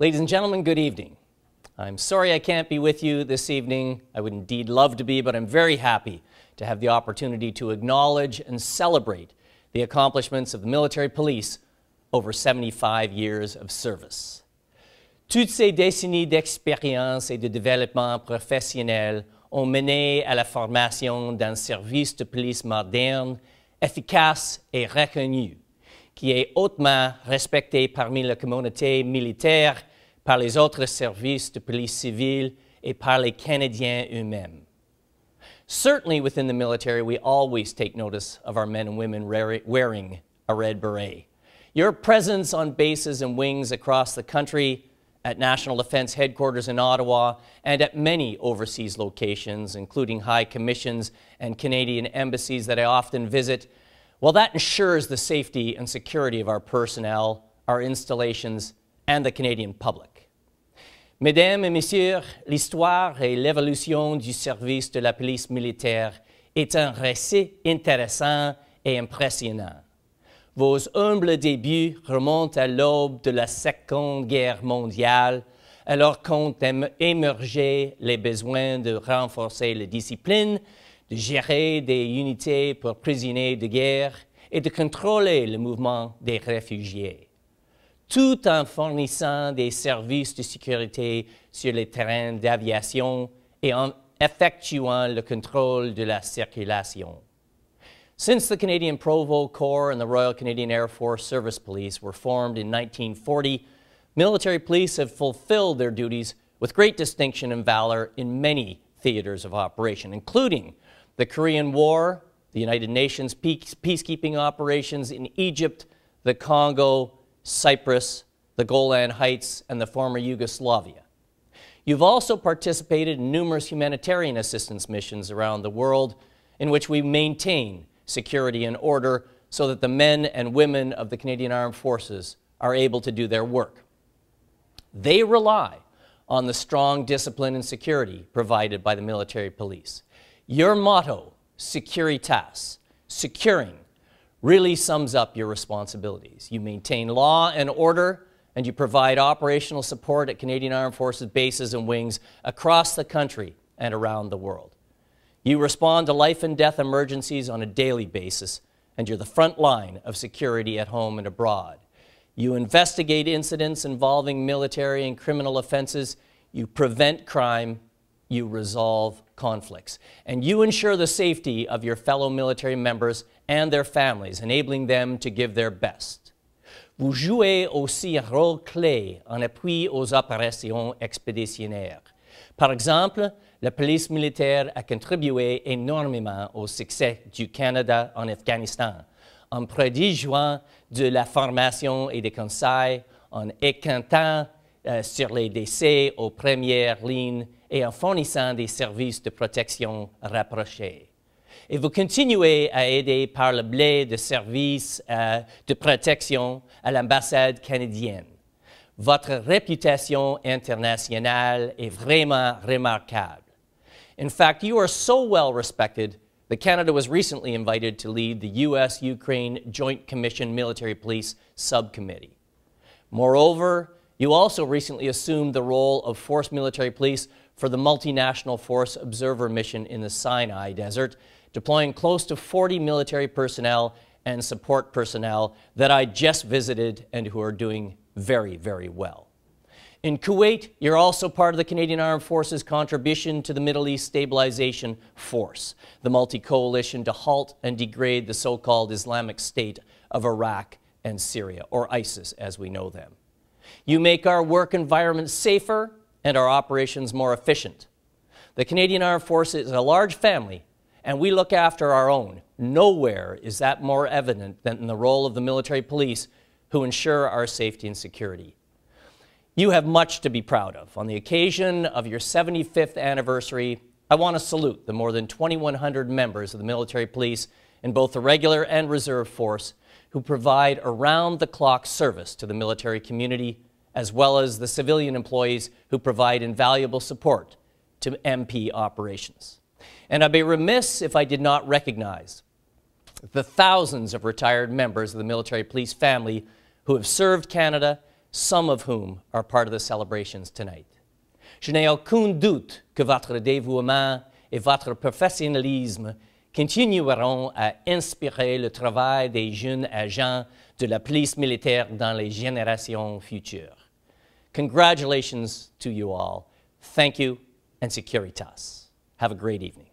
Ladies and gentlemen, good evening. I'm sorry I can't be with you this evening. I would indeed love to be, but I'm very happy to have the opportunity to acknowledge and celebrate the accomplishments of the military police over 75 years of service. Toutes ces décennies d'expérience et de développement professionnel ont mené à la formation d'un service de police moderne, efficace et reconnu, qui est hautement respecté parmi la communauté militaire, par les autres services de police civile et par les Canadiens eux-mêmes. Certainly within the military, we always take notice of our men and women wearing a red beret. Your presence on bases and wings across the country, at National Defence Headquarters in Ottawa, and at many overseas locations, including high commissions and Canadian embassies that I often visit, well, that ensures the safety and security of our personnel, our installations, and the Canadian public. Mesdames et messieurs, l'histoire et l'évolution du service de la police militaire est un récit intéressant et impressionnant. Vos humbles débuts remontent à l'aube de la Seconde Guerre mondiale, alors qu'ont émergé les besoins de renforcer la discipline, de gérer des unités pour prisonniers de guerre et de contrôler le mouvement des réfugiés, tout en fournissant des services de sécurité sur les terrains d'aviation et en effectuant le contrôle de la circulation. Since the Canadian Provost Corps and the Royal Canadian Air Force Service Police were formed in 1940, military police have fulfilled their duties with great distinction and valor in many theaters of operation, including the Korean War, the United Nations peacekeeping operations in Egypt, the Congo, Cyprus, the Golan Heights, and the former Yugoslavia. You've also participated in numerous humanitarian assistance missions around the world in which we maintain security and order so that the men and women of the Canadian Armed Forces are able to do their work. They rely on the strong discipline and security provided by the military police. Your motto, Securitas, securing, really sums up your responsibilities. You maintain law and order, and you provide operational support at Canadian Armed Forces bases and wings across the country and around the world. You respond to life and death emergencies on a daily basis, and you're the front line of security at home and abroad. You investigate incidents involving military and criminal offenses, you prevent crime, you resolve conflicts, and you ensure the safety of your fellow military members and their families, enabling them to give their best. Vous jouez aussi un rôle clé en appui aux opérations expéditionnaires. Par exemple, la police militaire a contribué énormément au succès du Canada en Afghanistan, en prodiguant de la formation et des conseils, en équipant sur les décès aux premières lignes et en fournissant des services de protection rapprochés. Et vous continuez à aider par le biais de services de protection à l'ambassade canadienne. Votre réputation internationale est vraiment remarquable. In fact, you are so well respected that Canada was recently invited to lead the U.S.-Ukraine Joint Commission Military Police Subcommittee. Moreover, you also recently assumed the role of Force Military Police for the Multinational Force Observer Mission in the Sinai Desert, deploying close to 40 military personnel and support personnel that I just visited and who are doing very, very well. In Kuwait, you're also part of the Canadian Armed Forces contribution to the Middle East Stabilization Force, the multi-coalition to halt and degrade the so-called Islamic State of Iraq and Syria, or ISIS as we know them. You make our work environment safer and our operations more efficient. The Canadian Armed Forces is a large family, and we look after our own. Nowhere is that more evident than in the role of the military police who ensure our safety and security. You have much to be proud of. On the occasion of your 75th anniversary, I want to salute the more than 2,100 members of the military police in both the regular and reserve force who provide around-the-clock service to the military community, as well as the civilian employees who provide invaluable support to MP operations. And I'd be remiss if I did not recognize the thousands of retired members of the military police family who have served Canada, some of whom are part of the celebrations tonight. Je n'ai aucun doute que votre dévouement et votre professionnalisme continueront à inspirer le travail des jeunes agents de la police militaire dans les générations futures. Congratulations to you all. Thank you, and Securitas. Have a great evening.